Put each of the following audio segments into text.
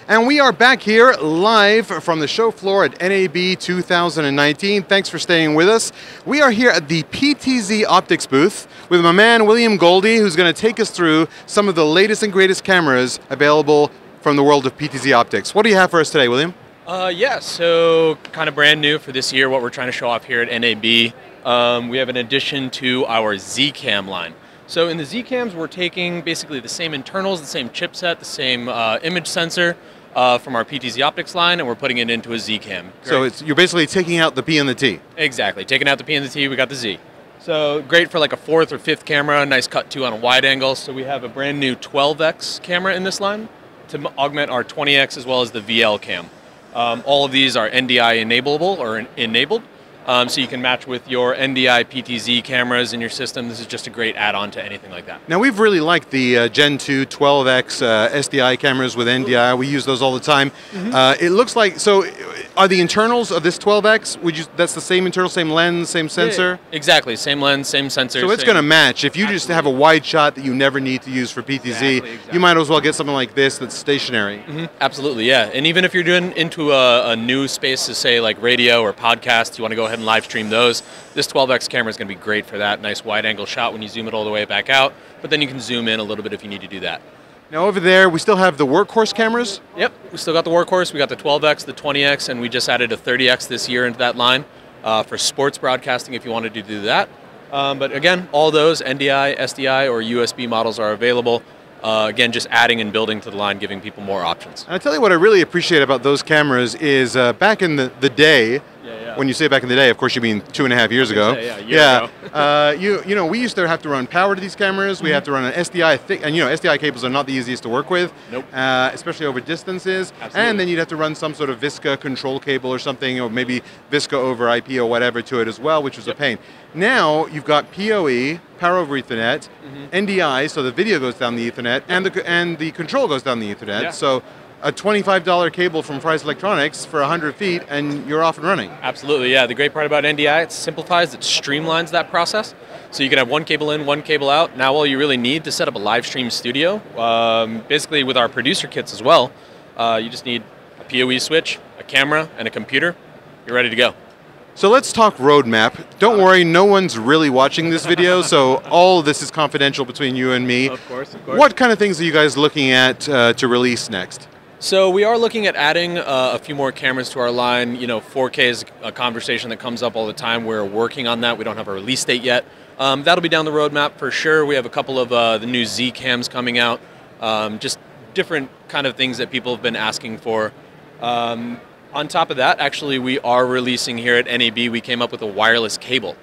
And we are back here live from the show floor at NAB 2019. Thanks for staying with us. We are here at the PTZOptics booth with my man William Goldie, who's going to take us through some of the latest and greatest cameras available from the world of PTZOptics. What do you have for us today, William? Yeah, so kind of brand new for this year, what we're trying to show off here at NAB. We have an addition to our ZCam line. So in the ZCams, we're taking basically the same internals, the same chipset, the same image sensor from our PTZOptics line, and we're putting it into a ZCam. So you're basically taking out the P and the T. Exactly, taking out the P and the T, we got the Z. So great for like a 4th or 5th camera, nice cut too on a wide angle. So we have a brand new 12x camera in this line to augment our 20x as well as the VL cam. All of these are NDI enableable or enabled. So you can match with your NDI PTZ cameras in your system. This is just a great add-on to anything like that. Now we've really liked the Gen 2 12x SDI cameras with NDI. We use those all the time. It looks like, so are the internals of this 12x, that's the same internal, same lens, same sensor? Yeah, exactly, same lens, same sensor. So it's going to match. If you just have a wide shot that you never need to use for PTZ, exactly. You might as well get something like this that's stationary. Absolutely, yeah. And even if you're doing into a new space to say like radio or podcast, you want to go ahead and live stream those, this 12x camera is going to be great for that. Nice wide angle shot when you zoom it all the way back out, but then you can zoom in a little bit if you need to do that. Now over there, we still have the Workhorse cameras? Yep, we still got the Workhorse, we got the 12x, the 20x, and we just added a 30x this year into that line for sports broadcasting if you wanted to do that. But again, all those NDI, SDI, or USB models are available. Again, just adding and building to the line, giving people more options. And I tell you what I really appreciate about those cameras is back in the day, when you say back in the day, of course you mean 2.5 years ago. A year ago. You know, we used to have to run power to these cameras. We have to run an SDI, and you know, SDI cables are not the easiest to work with, especially over distances. Absolutely. And then you'd have to run some sort of VISCA control cable or something, or maybe VISCA over IP or whatever to it as well, which was a pain. Now you've got PoE, power over Ethernet, NDI, so the video goes down the Ethernet, and the control goes down the Ethernet. Yeah. So a $25 cable from Fry's Electronics for 100 feet, and you're off and running. Absolutely, yeah. The great part about NDI, it simplifies, it streamlines that process. So you can have one cable in, one cable out. Now all you really need to set up a live stream studio, basically with our producer kits as well, you just need a PoE switch, a camera, and a computer. You're ready to go. So let's talk roadmap. Don't worry, no one's really watching this video, so all of this is confidential between you and me. Of course, of course. What kind of things are you guys looking at to release next? So we are looking at adding a few more cameras to our line. You know, 4K is a conversation that comes up all the time. We're working on that. We don't have a release date yet. That'll be down the roadmap for sure. We have a couple of the new ZCams coming out. Just different kind of things that people have been asking for. On top of that, actually, we are releasing here at NAB, we came up with a wireless cable.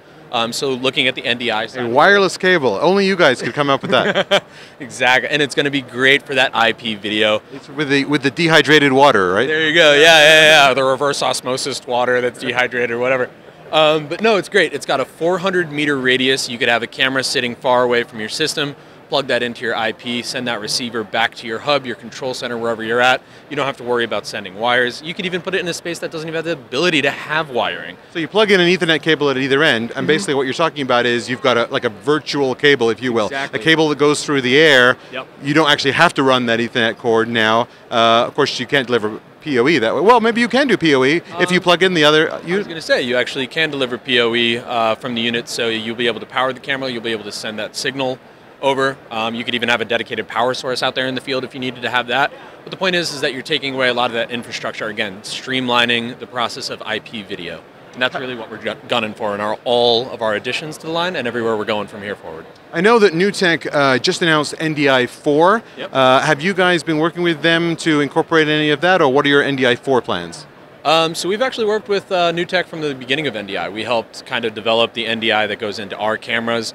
So looking at the NDI side. A wireless cable. Only you guys could come up with that. Exactly, and it's going to be great for that IP video. It's with the dehydrated water, right? There you go, yeah. The reverse osmosis water that's dehydrated or whatever. But no, it's great. It's got a 400-meter radius. You could have a camera sitting far away from your system, plug that into your IP, send that receiver back to your hub, your control center, wherever you're at. You don't have to worry about sending wires. You could even put it in a space that doesn't even have the ability to have wiring. So you plug in an Ethernet cable at either end, and basically what you're talking about is you've got like a virtual cable, if you will. Exactly. A cable that goes through the air. Yep. You don't actually have to run that Ethernet cord now. Of course, you can't deliver PoE that way. Well, maybe you can do PoE if you plug in the other. I was going to say, you actually can deliver PoE from the unit, so you'll be able to power the camera, you'll be able to send that signal over. You could even have a dedicated power source out there in the field if you needed to have that. But the point is that you're taking away a lot of that infrastructure, again, streamlining the process of IP video. And that's really what we're gunning for in all of our additions to the line and everywhere we're going from here forward. I know that NewTek just announced NDI 4. Yep. Have you guys been working with them to incorporate any of that, or what are your NDI 4 plans? So we've actually worked with NewTek from the beginning of NDI. We helped kind of develop the NDI that goes into our cameras.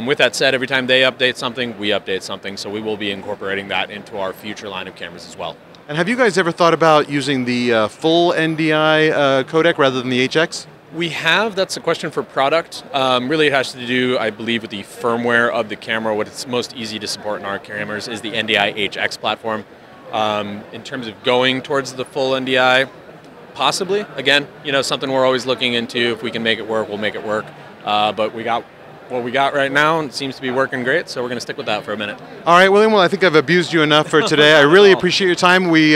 With that said, every time they update something, we update something, so we will be incorporating that into our future line of cameras as well. And have you guys ever thought about using the full NDI codec rather than the HX? We have. That's a question for product. Really it has to do, I believe, with the firmware of the camera. What it's most easy to support in our cameras is the NDI HX platform. In terms of going towards the full NDI, possibly. Again, you know, something we're always looking into. If we can make it work, we'll make it work. But we got what we got right now, and it seems to be working great, so we're going to stick with that for a minute. All right, William, well, I think I've abused you enough for today. I really appreciate your time. We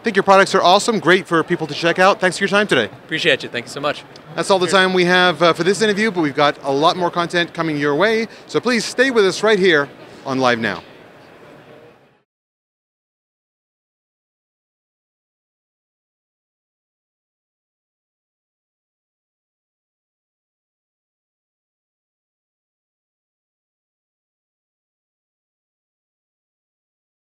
think your products are awesome, great for people to check out. Thanks for your time today. Appreciate you. Thank you so much. That's all the time we have for this interview, but we've got a lot more content coming your way, so please stay with us right here on Live Now.